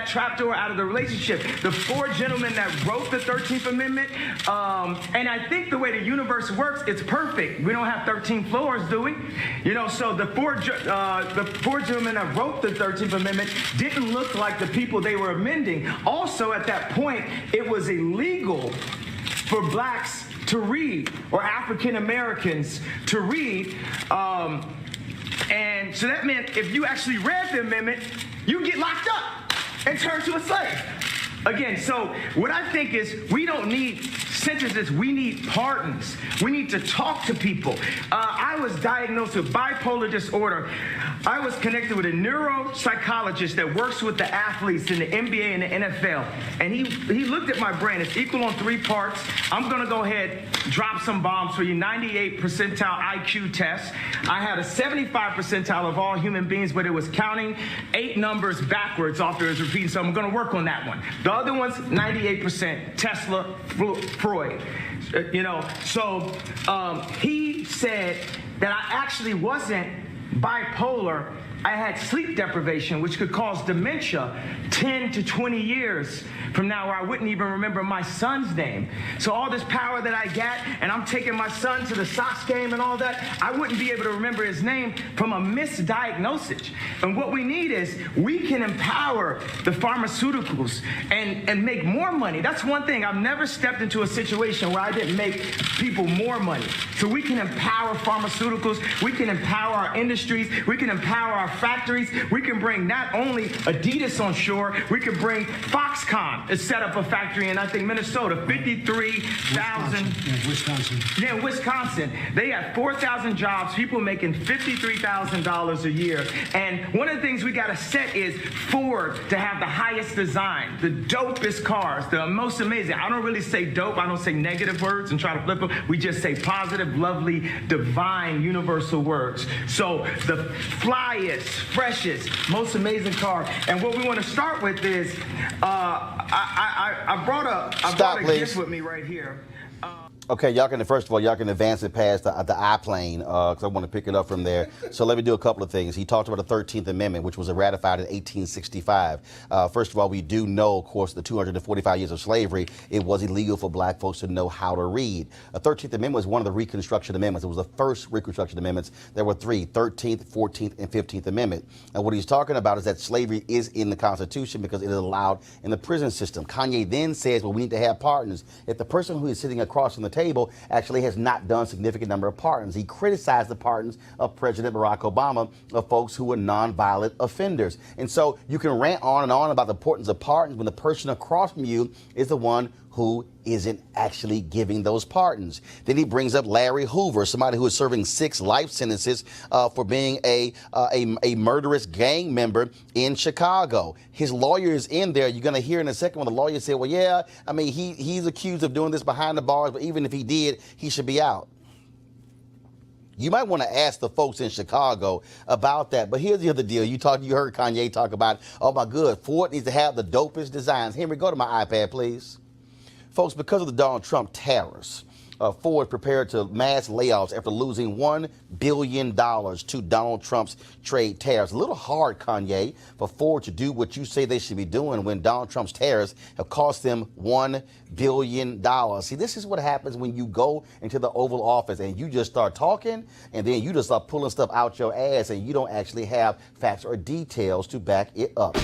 that trapdoor out of the relationship. The 4 gentlemen that wrote the 13th Amendment, and I think the way the universe works, it's perfect. We don't have 13 floors, do we? You know, so the four gentlemen that wrote the 13th Amendment didn't look like the people they were amending. Also, at that point, it was illegal for blacks to read, or African Americans to read. And so that meant if you actually read the amendment, you get locked up and turned to a slave. Again, so what I think is we don't need sentences, we need pardons. We need to talk to people. I was diagnosed with bipolar disorder. I was connected with a neuropsychologist that works with the athletes in the NBA and the NFL. And he looked at my brain. It's equal on 3 parts. I'm going to go ahead, drop some bombs for you. 98 percentile IQ test. I had a 75 percentile of all human beings, but it was counting 8 numbers backwards after it was repeating. So I'm going to work on that one. The other one's 98%, Tesla, Freud. You know, so he said that I actually wasn't bipolar. I had sleep deprivation, which could cause dementia 10 to 20 years from now, where I wouldn't even remember my son's name. So all this power that I got, and I'm taking my son to the Sox game and all that, I wouldn't be able to remember his name from a misdiagnosis. And what we need is we can empower the pharmaceuticals and make more money. That's one thing. I've never stepped into a situation where I didn't make people more money. So we can empower pharmaceuticals, we can empower our industries, we can empower our factories. We can bring not only Adidas on shore, we can bring Foxconn to set up a factory in, I think, Minnesota, 53,000. Wisconsin. Yeah, Wisconsin. They have 4,000 jobs, people making $53,000 a year. And one of the things we got to set is Ford to have the highest design, the dopest cars, the most amazing. I don't really say dope. I don't say negative words and try to flip them. We just say positive, lovely, divine, universal words. So the flyest, freshest, most amazing car. And what we want to start with is, I brought a gift with me right here. Okay, y'all can, first of all, y'all can advance it past the I-plane, because I want to pick it up from there. So let me do a couple of things. He talked about the 13th Amendment, which was ratified in 1865. First of all, we do know, of course, the 245 years of slavery, it was illegal for black folks to know how to read. The 13th Amendment was one of the Reconstruction Amendments. It was the first Reconstruction Amendments. There were 3, 13th, 14th, and 15th Amendment. And what he's talking about is that slavery is in the Constitution because it is allowed in the prison system. Kanye then says, well, we need to have pardons. If the person who is sitting across from the table actually has not done a significant number of pardons. He criticized the pardons of President Barack Obama of folks who were nonviolent offenders. And so you can rant on and on about the importance of pardons when the person across from you is the one who isn't actually giving those pardons. Then he brings up Larry Hoover, somebody who is serving 6 life sentences for being a murderous gang member in Chicago. His lawyer is in there. You're going to hear in a second when the lawyer said, well, yeah, I mean, he's accused of doing this behind the bars, but even if he did, he should be out. You might want to ask the folks in Chicago about that. But here's the other deal. You heard Kanye talk about, oh my God, Ford needs to have the dopest designs. Henry, go to my iPad, please. Folks, because of the Donald Trump tariffs, Ford prepared to mass layoffs after losing $1 billion to Donald Trump's trade tariffs. A little hard, Kanye, for Ford to do what you say they should be doing when Donald Trump's tariffs have cost them $1 billion. See, this is what happens when you go into the Oval Office and you just start talking and then you just start pulling stuff out your ass and you don't actually have facts or details to back it up.